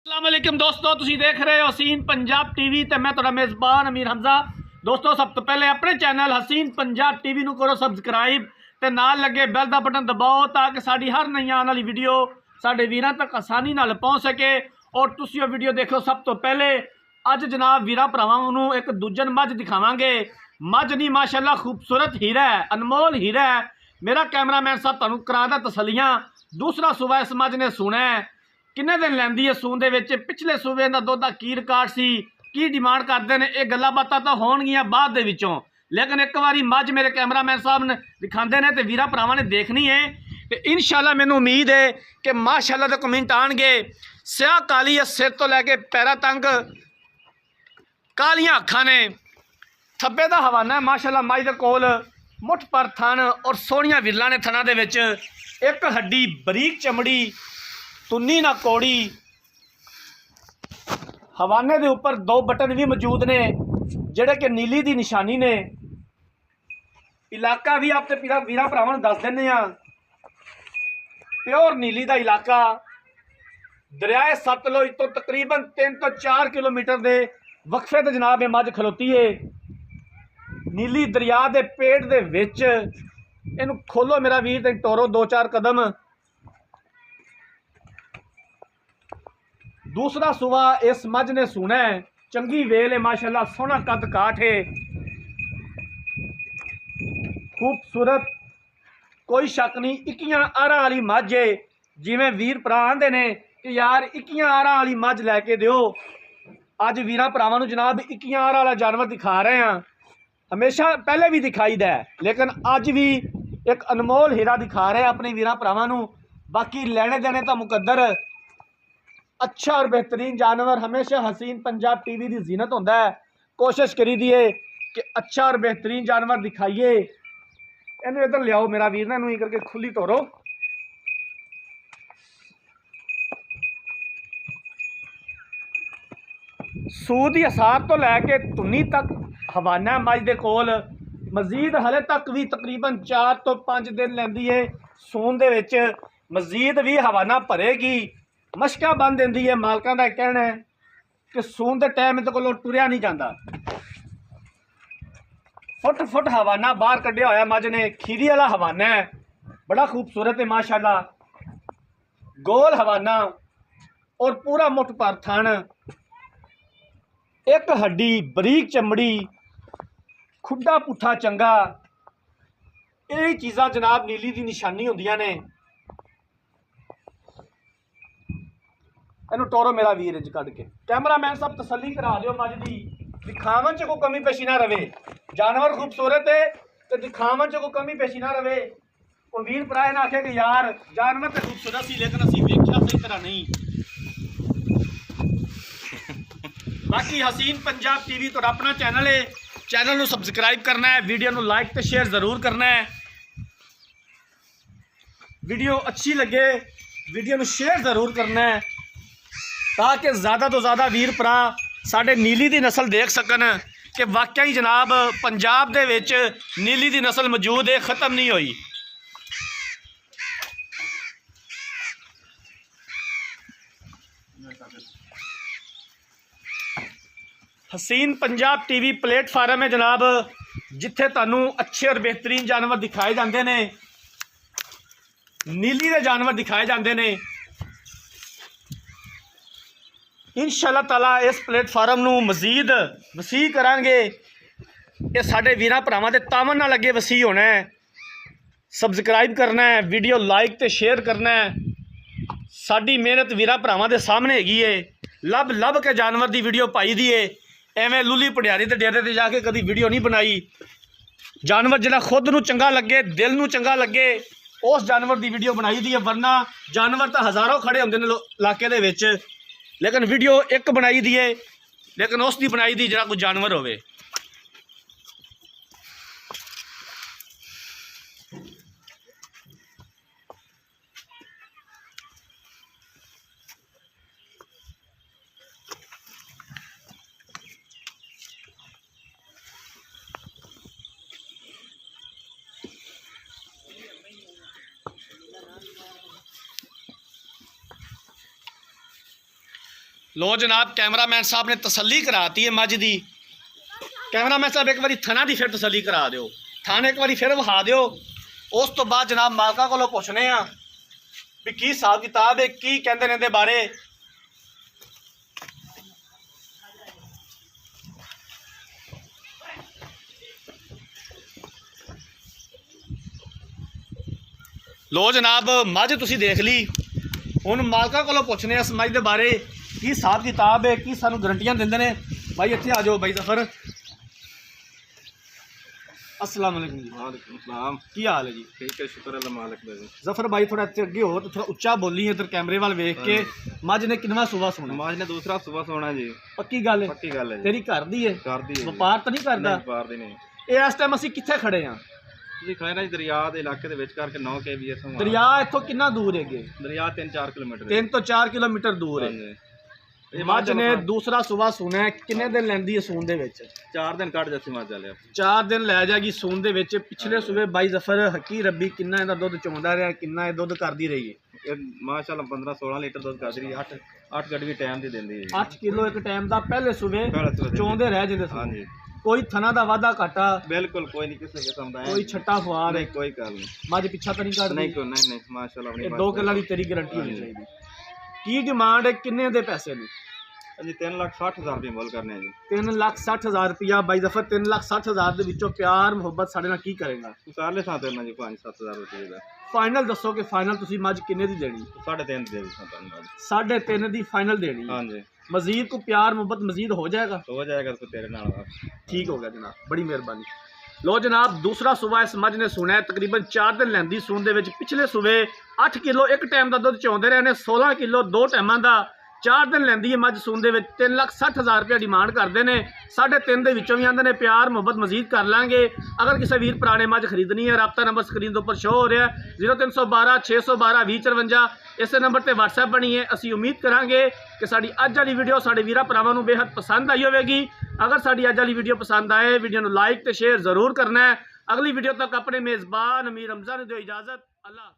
अस्सलाम वालेकुम दोस्तों, तुसीं देख रहे हो हसीन पंजाब टीवी ते मैं तुहाडा मेज़बान अमीर हमजा। दोस्तों, सब तो पहले अपने चैनल हसीन पंजाब टीवी नूं करो सबसक्राइब ते नाल लगे बैल दा बटन दबाओ ताकि साडी हर नई आने वाली वीडियो साडे वीरां तक आसानी नाल पहुँच सके और तुसीं वो वीडियो देखो सब तो पहले। अज जनाब वीरां भरावां नूं एक दूजन मझ दिखावांगे। मझ नहीं माशाअल्लाह खूबसूरत हीरा है, अनमोल हीरा है। मेरा कैमरामैन साहब तुहानूं करादा तसलियां। दूसरा सूबा इस मझ ने सुना है किन्ने दिन लैंदी है सून दे विच, पिछले सूबे का दुध का की रिकॉर्ड सी, की डिमांड करते हैं, ये गल्लां बातां तो होणगियां बाद दे विचों। लेकिन एक बारी मझ मेरे कैमरामैन साहब ने दिखाते हैं तो वीरां भरावां ने देखनी है। तो इंशाअल्लाह मैनूं उम्मीद है कि माशाअल्लाह दे कमेंट आउणगे। स्याह काली है, सिर तो लैके पैरां तंग कालियां अखां ने। थब्बे दा हवाना है माशाअल्लाह मझ दे कोल मुठ पर थन और सोहणियां विरलां ने थनां दे विच। एक हड्डी बरीक चमड़ी, तुन्नी ना कौड़ी। हवाने के उपर दो बटन भी मौजूद ने जेड़े कि नीली की निशानी ने। इलाका भी आप वीरां भरावां नूं दस दिंदे आ, प्योर नीली का इलाका। दरियाए सतलुज तो तकरीबन 3 तो 4 किलोमीटर के वक्फे ते जनाब ये मझ खलोती है। नीली दरिया के पेट दे विच। इनू खोलो मेरा वीर ते टोरो 2-4 कदम। दूसरा सुबह इस मझ ने सुना है, चंगी वेल है माशाअल्लाह, सोहना कद काठ है, खूबसूरत, कोई शक नहीं। इक्कियां आरां वाली मझ है। जिवें वीर भरा आंदे ने कि यार इक्कियां आरां वाली मझ लैके दिओ। अज वीरां भरावां नूं जनाब इक्कियां आरां वाला जानवर दिखा रहे हैं। हमेशा पहले भी दिखाई दा है, लेकिन अज भी एक अनमोल हीरा दिखा रहे हैं अपने वीरां भरावां नूं। बाकी लेने देने तो मुकद्दर। अच्छा और बेहतरीन जानवर हमेशा हसीन पंजाब टीवी की जीनत होता है। कोशिश करी दी है कि अच्छा और बेहतरीन जानवर दिखाइए। इन्हें इधर लियाओ मेरा वीर, ना इनू करके खुली तोरो। सूद की असार तो लैके तुन्नी तक हवाना मझ दे कोल। मजीद हले तक भी तकरीबन 4 तो 5 दिन लैंदी है सून दे विच। मजीद भी हवाना भरेगी, मशका बन देंदी है। मालकां दा कहना है कि सून दे टाइम इहदे कोलों टुरिया नहीं जाता। फुट फुट हवाना बाहर कढ़िया होया मझ ने। खीरी वाला हवाना है, बड़ा खूबसूरत है माशाअल्लाह। गोल हवाना और पूरा मुठ पर थन, एक हड्डी बरीक चमड़ी, खुड्डा पुट्ठा चंगा। यही चीज़ां जनाब नीली की निशानी होंदियां ने। इनू टोरो मेरा वीर च कढ़ के। कैमरामैन साहब तसल्ली करा दो मझ की, दिखावन च कोई कमी पेशी ना रवे। जानवर खूबसूरत है तो दिखावन च कोई कमी पेशी ना रवे। कोई वीर भरा ना आखे कि यार जानवर तो खूबसूरत सी लेकिन असीं वेख्या सही तरह नहीं। बाकी हसीन पंजाब टीवी तो अपना चैनल है, चैनल नू सबसक्राइब करना है, वीडियो नू लाइक तो शेयर जरूर करना है। वीडियो अच्छी लगे वीडियो नू शेयर जरूर करना है ताकि ज़्यादा तो ज़्यादा वीर भरा साढ़े नीली की नस्ल देख सकन कि वाकई जनाब पंजाब दे विच नीली की नस्ल मौजूद है, ख़त्म नहीं हुई। हसीन पंजाब टीवी प्लेटफार्म है जनाब, जिथे तुहानूं अच्छे और बेहतरीन जानवर दिखाए जाते हैं, नीली के जानवर दिखाए जाते हैं। इंशाअल्लाह ताला इस प्लेटफार्म नूं मजीद वसी करांगे। ये साडे वीरां भरावां दे तावन ना लगे वसी होना है। सबसक्राइब करना है, वीडियो लाइक तो शेयर करना है। साडी मेहनत वीरां भरावां दे सामने हैगी है। लभ लभ के जानवर की वीडियो पाई दी है। एवें लुली भंडियारी ते डेरे ते जाके कभी वीडियो नहीं बनाई। जानवर जिहड़ा खुद नूं चंगा लगे, दिल नूं चंगा लगे, उस जानवर की वीडियो बनाई दी है। वरना जानवर तो हज़ारों खड़े होंदे ने इलाके दे विच, लेकिन वीडियो एक बनाई दी है, लेकिन उसकी बनाई दी जिहड़ा कोई जानवर होवे। लो जनाब कैमरामैन साहब ने तसल्ली कराती है मज दी। कैमरामैन साहब एक बारी थाना की फिर तसल्ली करा दिओ, थाने एक बारी फिर विखा दिओ। उस तो बाद जनाब मालका कोलों पुछने आ भी की हिसाब किताब है, की कहंदे ने इहदे बारे। लो जनाब मझ तुसी देख ली, हुण मालका कोलों पुछने इस मझ दे बारे की हिसाब किताब है, की सानू गारंटियां दिंदे ने। भाई इत्थे आ जाओ भाई जफर। अस्सलाम वालेकुम जी। वालेकुम सलाम। की हाल है जी? ठीक है, शुक्र अल्लाह मालिक दा जी। जफर भाई थोड़ा इत्थे अगे हो तो थोड़ा उच्चा बोली, इधर कैमरे वाल वेख के। मझ ने किनवा सुबह सोना? समाज ने दूसरा सुबह सोना जी। पक्की गल है? पक्की गल है जी। तेरी घर दी है? कर दी है जी। व्यापार तो नहीं करदा? नहीं, व्यापार दी नहीं। ਇਹ ਇਸ ਟਾਈਮ ਅਸੀਂ ਕਿੱਥੇ ਖੜੇ ਆ? ਤੁਸੀਂ ਖੜੇ ਨਾ ਜੀ ਦਰਿਆ ਦੇ ਇਲਾਕੇ ਦੇ ਵਿੱਚ ਕਰਕੇ 9 kbs ਤੋਂ ਦਰਿਆ ਇੱਥੋਂ ਕਿੰਨਾ ਦੂਰ ਹੈਗੇ? ਦਰਿਆ 3-4 ਕਿਲੋਮੀਟਰ 3 ਤੋਂ 4 ਕਿਲੋਮੀਟਰ ਦੂਰ ਹੈ। ਇਹ ਮੱਝ ਨੇ ਦੂਸਰਾ ਸੁਬਾ ਸੁਣਾ ਹੈ, ਕਿੰਨੇ ਦਿਨ ਲੈਂਦੀ ਹੈ ਸੂਣ ਦੇ ਵਿੱਚ? 4 ਦਿਨ ਕੱਢ ਜੱਸੀ ਮੱਝ ਚੱਲਿਆ। 4 ਦਿਨ ਲੈ ਜਾਗੀ ਸੂਣ ਦੇ ਵਿੱਚ। ਪਿਛਲੇ ਸੂਬੇ ਬਾਈ ਜ਼ਫਰ ਹੱਕੀ ਰੱਬੀ ਕਿੰਨਾ ਇਹਦਾ ਦੁੱਧ ਚੋਂਦਾ ਰਿਹਾ, ਕਿੰਨਾ ਇਹ ਦੁੱਧ ਕਰਦੀ ਰਹੀ ਹੈ? ਇਹ ਮਾਸ਼ਾਅੱਲਾ 15-16 ਲੀਟਰ ਦੁੱਧ ਕਰਦੀ ਰਹੀ। 8 ਗੱਡੀ ਟਾਈਮ ਦੀ ਦਿੰਦੀ ਹੈ। 8 ਕਿਲੋ ਇੱਕ ਟਾਈਮ ਦਾ ਪਹਿਲੇ ਸੂਬੇ ਚੋਂਦੇ ਰਹਿ ਜਾਂਦੇ ਸੀ। ਹਾਂਜੀ, ਕੋਈ ਥਣਾ ਦਾ ਵਾਧਾ ਘਾਟਾ? ਬਿਲਕੁਲ ਕੋਈ ਨਹੀਂ, ਕਿਸੇ ਕਿਸਮ ਦਾ ਕੋਈ ਛੱਟਾ ਫੁਆਰ? ਨਹੀਂ, ਕੋਈ ਗੱਲ ਨਹੀਂ। ਮੱਝ ਪਿੱਛਾ ਤਾਂ ਨਹੀਂ ਕੱਢਦੀ? ਨਹੀਂ ਕੋਈ ਨਹੀਂ ਮਾਸ਼ਾਅੱਲਾ ਆਪਣੀ ਇਹ 2 ਕਿੱਲਾ ਦੀ ਤੇਰੀ ਗਾਰੰਟੀ ਹੋਣੀ ਚਾਹੀਦੀ। ਕੀ ਡਿਮਾਂਡ ਹੈ, ਕਿੰਨੇ ਦੇ ਪੈਸੇ ਨੇ? ਜੀ 3,60,000 ਰੁਪਏ ਮੁੱਲ ਕਰਨੇ ਆ ਜੀ। 3,60,000 रुपया बाई जफर। 3,60,000 ਦੇ ਵਿੱਚੋਂ ਪਿਆਰ ਮੁਹੱਬਤ ਸਾਡੇ ਨਾਲ ਕੀ ਕਰੇਗਾ? ਸਾਲੇ ਸਾਥ ਦੇਣਾ ਜੀ 5-7,000 ਰੁਪਏ ਦਾ। ਫਾਈਨਲ ਦੱਸੋ ਕਿ ਫਾਈਨਲ ਤੁਸੀਂ ਮੱਝ ਕਿੰਨੇ ਦੀ ਦੇਣੀ? 3.5 ਦੇ ਦਿੱਤਾ ਤੁਹਾਨੂੰ। 3.5 ਦੀ ਫਾਈਨਲ ਦੇਣੀ ਹੈ। ਹਾਂਜੀ, ਮਜ਼ੀਦ ਕੋ ਪਿਆਰ ਮੁਹੱਬਤ ਮਜ਼ੀਦ ਹੋ ਜਾएगा? ਹੋ ਜਾਏਗਾ तो तेरे नाल। ठीक हो गया जनाब, बड़ी मेहरबानी। लो जनाब दूसरा सुबह इस मझ ने सुना है तकरीबन 4 दिन लैंदी सून दे विच। पिछले सुबह 8 किलो एक टाइम का दुध चौंदे रहे ने, 16 किलो 2 टाइमां का। 4 दिन लैंदी है मझ सून दे विच। 3,60,000 रुपया डिमांड करते हैं। 3.5 ਦੇ ਵਿੱਚੋਂ भी आंदे ने प्यार मुहब्बत मजीद कर लांगे। अगर किसी वीर भरा ने मझ खरीदनी है, राबता नंबर स्क्रीन के उपर शो हो रहा है 0312 612 2054। इस नंबर पर WhatsApp बनी है। असी उम्मीद करांगे कि साडी अज वाली वीडियो साडे वीरां भरावां नूं बेहद पसंद आई होवेगी। अगर साडी अज वाली वीडियो पसंद आए, वीडियो नूं लाइक ते शेयर जरूर करना है। अगली वीडियो तक अपने मेज़बान अमीर हमजा नूं दिओ इजाज़त। अल्लाह।